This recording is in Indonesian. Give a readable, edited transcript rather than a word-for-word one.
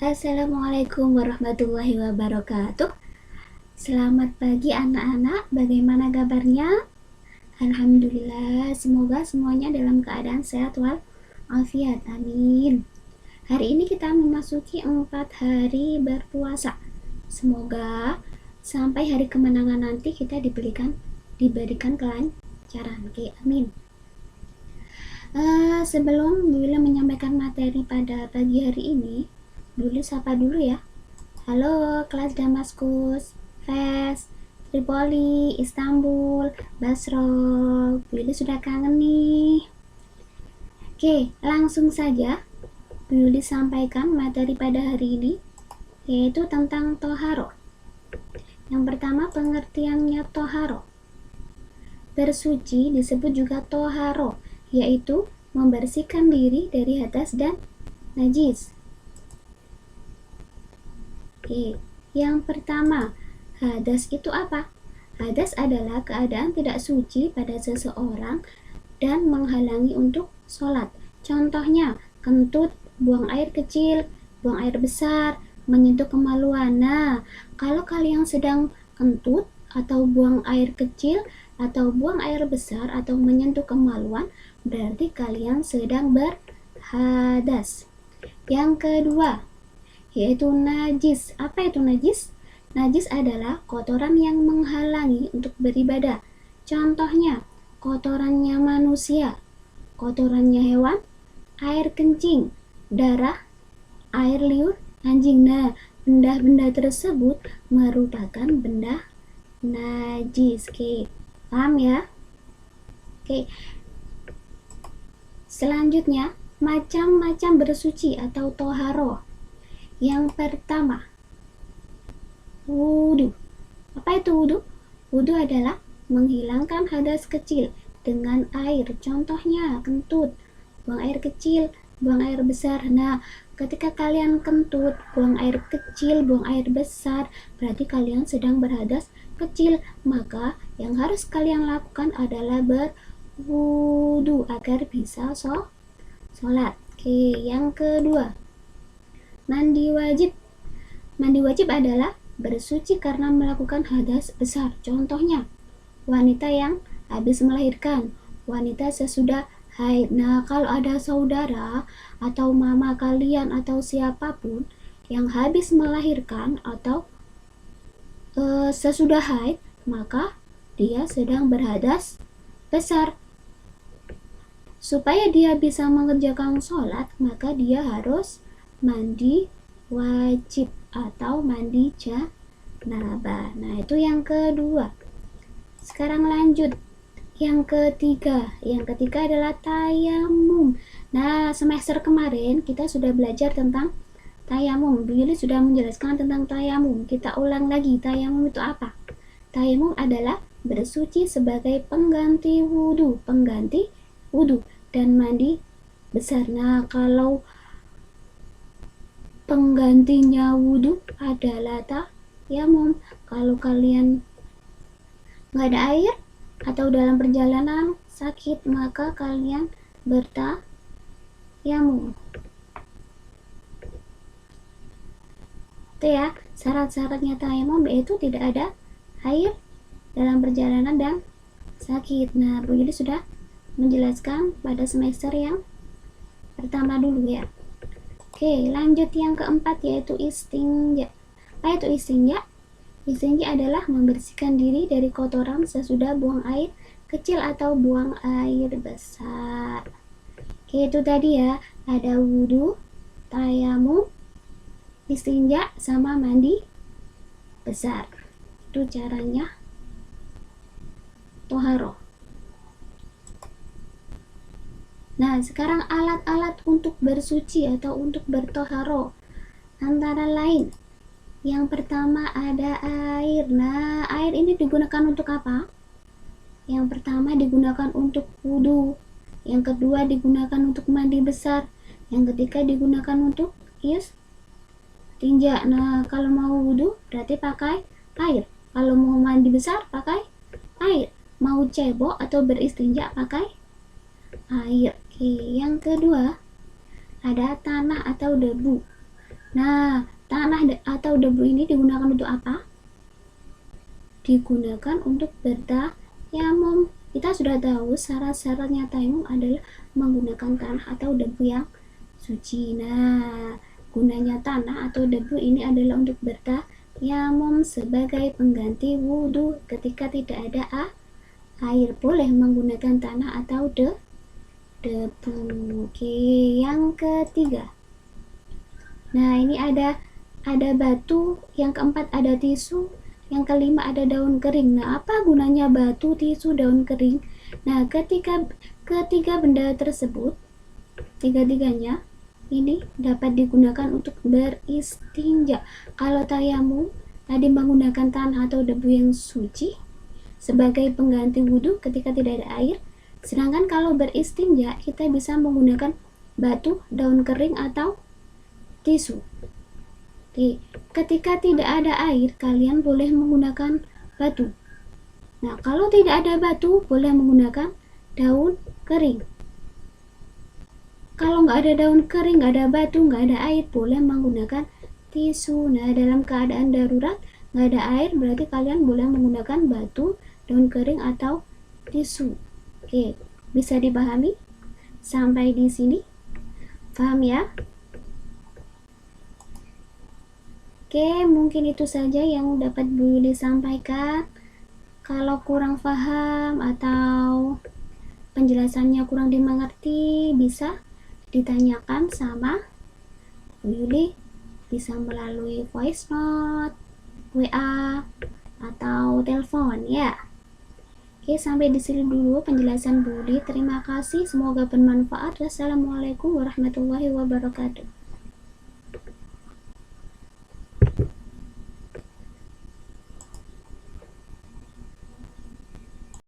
Assalamualaikum warahmatullahi wabarakatuh. Selamat pagi anak-anak, bagaimana kabarnya? Alhamdulillah, semoga semuanya dalam keadaan sehat walafiat, amin. Hari ini kita memasuki 4 hari berpuasa. Semoga sampai hari kemenangan nanti kita diberikan kelancaran. Oke, amin. Sebelum Bula menyampaikan materi pada pagi hari ini, Bula sapa dulu ya. Halo kelas Damaskus, Fes, Tripoli, Istanbul, Basro. Bula sudah kangen nih. Oke, langsung saja Bula sampaikan materi pada hari ini, yaitu tentang toharo. Yang pertama, pengertiannya toharo. Bersuci disebut juga toharo, yaitu membersihkan diri dari hadas dan najis. Oke, yang pertama, hadas itu apa? Hadas adalah keadaan tidak suci pada seseorang dan menghalangi untuk sholat. Contohnya, kentut, buang air kecil, buang air besar, menyentuh kemaluan. Nah, kalau kalian sedang kentut atau buang air kecil atau buang air besar atau menyentuh kemaluan, berarti kalian sedang berhadas. Yang kedua, yaitu najis. Apa itu najis? Najis adalah kotoran yang menghalangi untuk beribadah. Contohnya, kotorannya manusia, kotorannya hewan, air kencing, darah, air liur, anjing. Nah, benda-benda tersebut merupakan benda najis. Oke, paham ya? Oke. Selanjutnya, macam-macam bersuci atau toharo. Yang pertama, wudu. Apa itu wudu? Wudu adalah menghilangkan hadas kecil dengan air. Contohnya kentut, buang air kecil, buang air besar. Nah, ketika kalian kentut, buang air kecil, buang air besar, berarti kalian sedang berhadas kecil. Maka yang harus kalian lakukan adalah berwudu agar bisa sholat. Oke, yang kedua, mandi wajib. Mandi wajib adalah bersuci karena melakukan hadas besar. Contohnya, wanita yang habis melahirkan, wanita sesudah haid. Nah, kalau ada saudara atau mama kalian atau siapapun yang habis melahirkan atau sesudah haid, maka dia sedang berhadas besar. Supaya dia bisa mengerjakan sholat, maka dia harus mandi wajib atau mandi janabah. Nah, itu yang kedua. Sekarang lanjut yang ketiga. Yang ketiga adalah tayamum. Nah, semester kemarin kita sudah belajar tentang tayamum. Billy sudah menjelaskan tentang tayamum. Kita ulang lagi, tayamum itu apa? Tayamum adalah bersuci sebagai pengganti wudu, dan mandi besar. Nah, kalau penggantinya wudu adalah tayamum. Kalau kalian nggak ada air atau dalam perjalanan sakit, maka kalian bertayamum. Itu ya, syarat-syaratnya tayamum yaitu tidak ada air dalam perjalanan dan sakit. Nah, Bu Yuli sudah menjelaskan pada semester yang pertama dulu ya. Oke, lanjut yang keempat yaitu istinja. Apa itu istinja? Istinja adalah membersihkan diri dari kotoran sesudah buang air kecil atau buang air besar. Oke, itu tadi ya, ada wudu, tayamum, istinja, sama mandi besar. Itu caranya toharo. Nah, sekarang alat-alat untuk bersuci atau untuk bertoharo. Antara lain, yang pertama ada air. Nah, air ini digunakan untuk apa? Yang pertama digunakan untuk wudu. Yang kedua digunakan untuk mandi besar. Yang ketiga digunakan untuk istinja. Nah, kalau mau wudu berarti pakai air. Kalau mau mandi besar pakai air. Mau cebok atau beristinja pakai air. Oke, yang kedua ada tanah atau debu. Nah, tanah atau debu ini digunakan untuk apa? Digunakan untuk bertayamum. Kita sudah tahu syarat-syaratnya tayamum adalah menggunakan tanah atau debu yang suci. Nah, gunanya tanah atau debu ini adalah untuk bertayamum sebagai pengganti wudhu ketika tidak ada air. Boleh menggunakan tanah atau debu. Oke, yang ketiga. Nah, ini ada batu, yang keempat ada tisu, yang kelima ada daun kering. Nah, apa gunanya batu, tisu, daun kering? Nah, ketiga benda tersebut, tiga-tiganya ini dapat digunakan untuk beristinja. Kalau tayamum tadi menggunakan tanah atau debu yang suci sebagai pengganti wudhu ketika tidak ada air. Sedangkan kalau beristinja kita bisa menggunakan batu, daun kering, atau tisu. Oke, ketika tidak ada air, kalian boleh menggunakan batu. Nah, kalau tidak ada batu, boleh menggunakan daun kering. Kalau nggak ada daun kering, nggak ada batu, nggak ada air, boleh menggunakan tisu. Nah, dalam keadaan darurat, nggak ada air, berarti kalian boleh menggunakan batu, daun kering, atau tisu. Oke, bisa dipahami? Sampai di sini? Paham ya? Oke, mungkin itu saja yang dapat Bu Yuli sampaikan. Kalau kurang paham atau penjelasannya kurang dimengerti, bisa ditanyakan sama Bu Yuli, bisa melalui voice note, WA, atau telepon ya. Oke, sampai di sini dulu penjelasan Bu Yuli. Terima kasih, semoga bermanfaat. Wassalamualaikum warahmatullahi wabarakatuh.